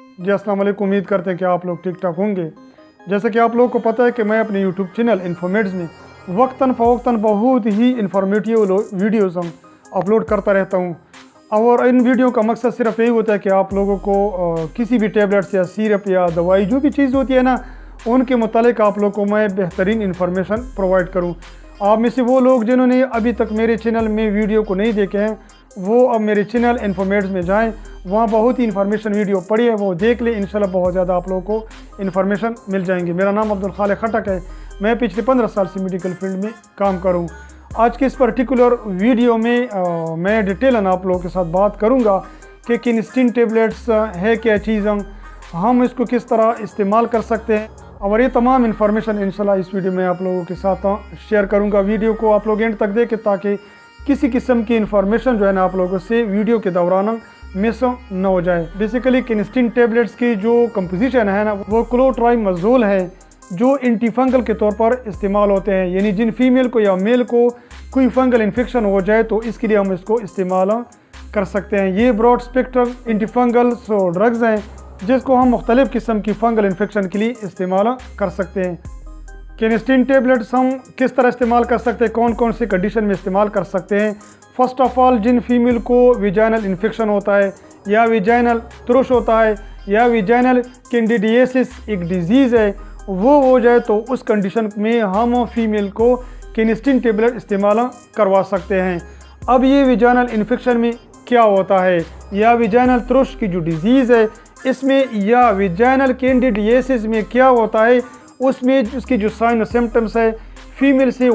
जी अस्सलाम वालेकुम। उम्मीद करते हैं कि आप लोग ठीक ठाक होंगे। जैसे कि आप लोगों को पता है कि मैं अपने यूट्यूब चैनल इन्फॉर्मेट्स में वक्तन फ़वक्तन बहुत ही इन्फॉर्मेटिव वीडियोज़ हम अपलोड करता रहता हूँ। और इन वीडियो का मकसद सिर्फ यही होता है कि आप लोगों को किसी भी टेबलेट्स या सिरप या दवाई जो भी चीज़ होती है ना, उनके मुतालिक आप लोग को मैं बेहतरीन इन्फॉर्मेशन प्रोवाइड करूँ। आप में से वो लोग जिन्होंने अभी तक मेरे चैनल में वीडियो को नहीं देखे हैं, वो अब मेरे चैनल इन्फॉर्मेट्स में जाएं, वहाँ बहुत ही इन्फॉर्मेशन वीडियो पड़ी है, वो देख लें। इंशाल्लाह बहुत ज़्यादा आप लोगों को इन्फॉर्मेशन मिल जाएंगे। मेरा नाम अब्दुल खालिक खटक है। मैं पिछले 15 साल से मेडिकल फील्ड में काम करूँ। आज के इस पर्टिकुलर वीडियो में मैं डिटेलन आप लोगों के साथ बात करूँगा कि किनिस्टिन टेबलेट्स है क्या चीज़, हम इसको किस तरह इस्तेमाल कर सकते हैं, और ये तमाम इन्फॉर्मेशन इंशाल्लाह इस वीडियो में आप लोगों के साथ शेयर करूँगा। वीडियो को आप लोग एंड तक देखें ताकि किसी किस्म की इन्फॉर्मेशन जो है ना आप लोगों से वीडियो के दौरान मिस न हो जाए। बेसिकली किनिस्टिन टेबलेट्स की जो कंपोजिशन है ना, वो क्लोट्राइमज़ोल है, जो एंटीफंगल के तौर पर इस्तेमाल होते हैं। यानी जिन फीमेल को या मेल को कोई फंगल इन्फेक्शन हो जाए तो इसके लिए हम इसको इस्तेमाल कर सकते हैं। ये ब्रॉड स्पेक्ट्रम एंटीफंगल्स ड्रग्स हैं जिसको हम मुख्तलिफ़ किस्म की फंगल इन्फेक्शन के लिए इस्तेमाल कर सकते हैं। किनिस्टिन टेबलेट्स हम किस तरह इस्तेमाल कर सकते हैं, कौन कौन सी कंडीशन में इस्तेमाल कर सकते हैं। फ़र्स्ट ऑफ़ ऑल, जिन फीमेल को विजाइनल इन्फेक्शन होता है या विजाइनल थ्रश होता है या विजाइनल कैंडिडियासिस एक डिज़ीज़ है, वो हो जाए तो उस कंडीशन में हम फीमेल को किनिस्टिन टेबलेट इस्तेमाल करवा सकते हैं। अब ये विजाइनल इन्फेक्शन में क्या होता है या विजाइनल थ्रश की जो डिज़ीज़ है इसमें या विजाइनल कैंडिडियासिस में क्या होता है, उसमें उसकी जो साइन और सिम्टम्स है, फीमेल से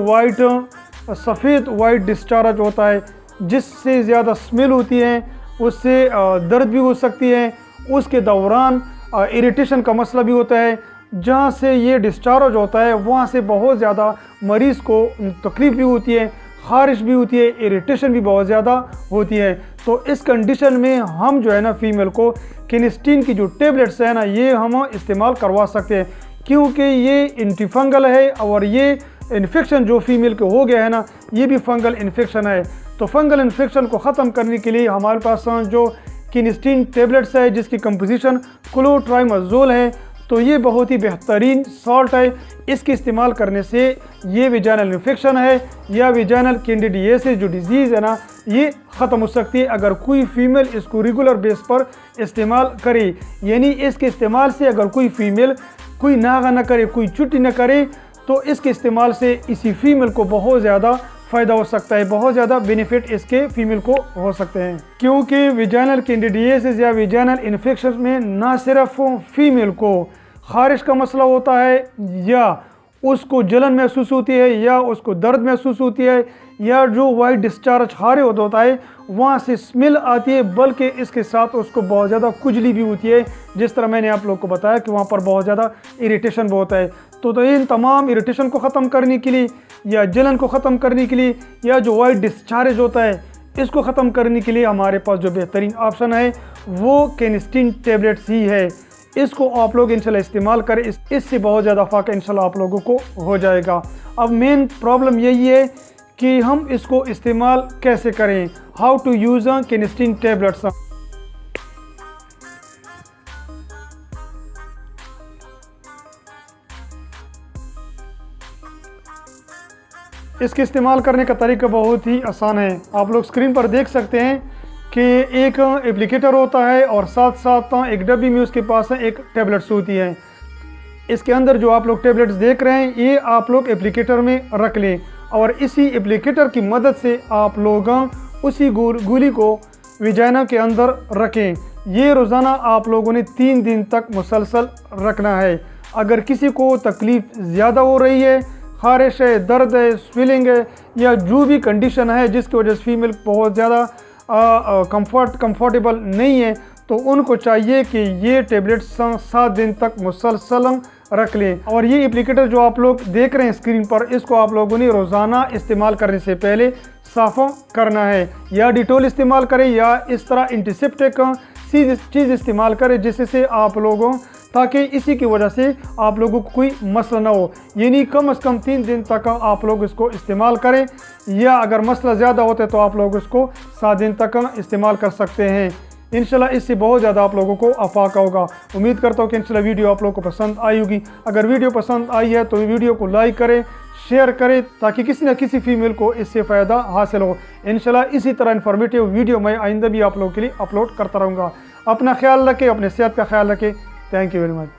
सफ़ेद वाइट डिस्चार्ज होता है, जिससे ज़्यादा स्मेल होती है, उससे दर्द भी हो सकती है, उसके दौरान इरिटेशन का मसला भी होता है। जहाँ से ये डिस्चार्ज होता है वहाँ से बहुत ज़्यादा मरीज़ को तकलीफ़ भी होती है, ख़ारिश भी होती है, इरिटेशन भी बहुत ज़्यादा होती है। तो इस कंडीशन में हम जो है ना फीमेल को किनिस्टिन की जो टेबलेट्स है ना, ये हम इस्तेमाल करवा सकते हैं, क्योंकि ये एंटीफंगल है और ये इन्फेक्शन जो फीमेल को हो गया है ना, ये भी फंगल इन्फेक्शन है। तो फंगल इन्फेक्शन को ख़त्म करने के लिए हमारे पास जो किनिस्टिन टेबलेट्स है जिसकी कंपोजिशन क्लोट्राइमज़ोल है, तो ये बहुत ही बेहतरीन सॉल्ट है। इसके इस्तेमाल करने से ये विजाइनल इन्फेक्शन है या विजाइनल कैंडिडियासिस जो डिज़ीज़ है ना, ये ख़त्म हो सकती है अगर कोई फीमेल इसको रेगुलर बेस पर इस्तेमाल करे। यानी इसके इस्तेमाल से अगर कोई फीमेल कोई नागा न करे, कोई छुट्टी न करे, तो इसके इस्तेमाल से इसी फीमेल को बहुत ज़्यादा फ़ायदा हो सकता है, बहुत ज़्यादा बेनिफिट इसके फीमेल को हो सकते हैं। क्योंकि विजाइनल कैंडिडियासिस या विजाइनल इन्फेक्शन में ना सिर्फ फीमेल को ख़ारिश का मसला होता है या उसको जलन महसूस होती है या उसको दर्द महसूस होती है या जो वाइट डिस्चार्ज हारे होता है वहाँ से स्मेल आती है, बल्कि इसके साथ उसको बहुत ज़्यादा खुजली भी होती है। जिस तरह मैंने आप लोग को बताया कि वहाँ पर बहुत ज़्यादा इरिटेशन भी होता है। तो इन तमाम इरिटेशन को ख़त्म करने के लिए या जलन को ख़त्म करने के लिए या जो वाइट डिस्चार्ज होता है इसको ख़त्म करने के लिए हमारे पास जो बेहतरीन ऑप्शन है वो किनिस्टिन टेबलेट्स ही है। इसको आप लोग इंशाल्लाह इस्तेमाल करें, इससे बहुत ज़्यादा फ़ायदा इंशाल्लाह आप लोगों को हो जाएगा। अब मेन प्रॉब्लम यही है कि हम इसको इस्तेमाल कैसे करें, हाउ टू यूज़ किनिस्टिन टेबलेट्स। इसके इस्तेमाल करने का तरीका बहुत ही आसान है। आप लोग स्क्रीन पर देख सकते हैं कि एक एप्लीकेटर होता है और साथ साथ एक डब्बी में उसके पास एक टेबलेट्स होती है। इसके अंदर जो आप लोग टेबलेट्स देख रहे हैं ये आप लोग एप्लीकेटर में रख लें और इसी एप्लीकेटर की मदद से आप लोग उसी गोली को विजाइना के अंदर रखें। ये रोज़ाना आप लोगों ने 3 दिन तक मुसलसल रखना है। अगर किसी को तकलीफ़ ज़्यादा हो रही है, ख़ारिश है, दर्द है, स्वेलिंग है या जो भी कंडीशन है जिसकी वजह से फीमेल बहुत ज़्यादा कंफर्टेबल नहीं है, तो उनको चाहिए कि ये टेबलेट्स 7 दिन तक मुसलसल रख लें। और ये एप्लीकेटर जो आप लोग देख रहे हैं स्क्रीन पर, इसको आप लोगों ने रोज़ाना इस्तेमाल करने से पहले साफ़ करना है। या डिटोल इस्तेमाल करें या इस तरह एंटीसेप्टिक चीज़ इस्तेमाल करें जिससे आप लोगों, ताकि इसी की वजह से आप लोगों को कोई मसला ना हो। यानी कम से कम 3 दिन तक आप लोग इसको इस्तेमाल करें, या अगर मसला ज़्यादा होता है तो आप लोग इसको 7 दिन तक इस्तेमाल कर सकते हैं। इंशाल्लाह इससे बहुत ज़्यादा आप लोगों को अफाका होगा। उम्मीद करता हूँ कि इंशाल्लाह वीडियो आप लोगों को पसंद आई होगी। अगर वीडियो पसंद आई है तो वीडियो को लाइक करें, शेयर करें, ताकि किसी न किसी फीमेल को इससे फ़ायदा हासिल हो। इंशाल्लाह इसी तरह इन्फॉर्मेटिव वीडियो मैं आइंदा भी आप लोगों के लिए अपलोड करता रहूँगा। अपना ख्याल रखें, अपने सेहत का ख्याल रखें। Thank you very much.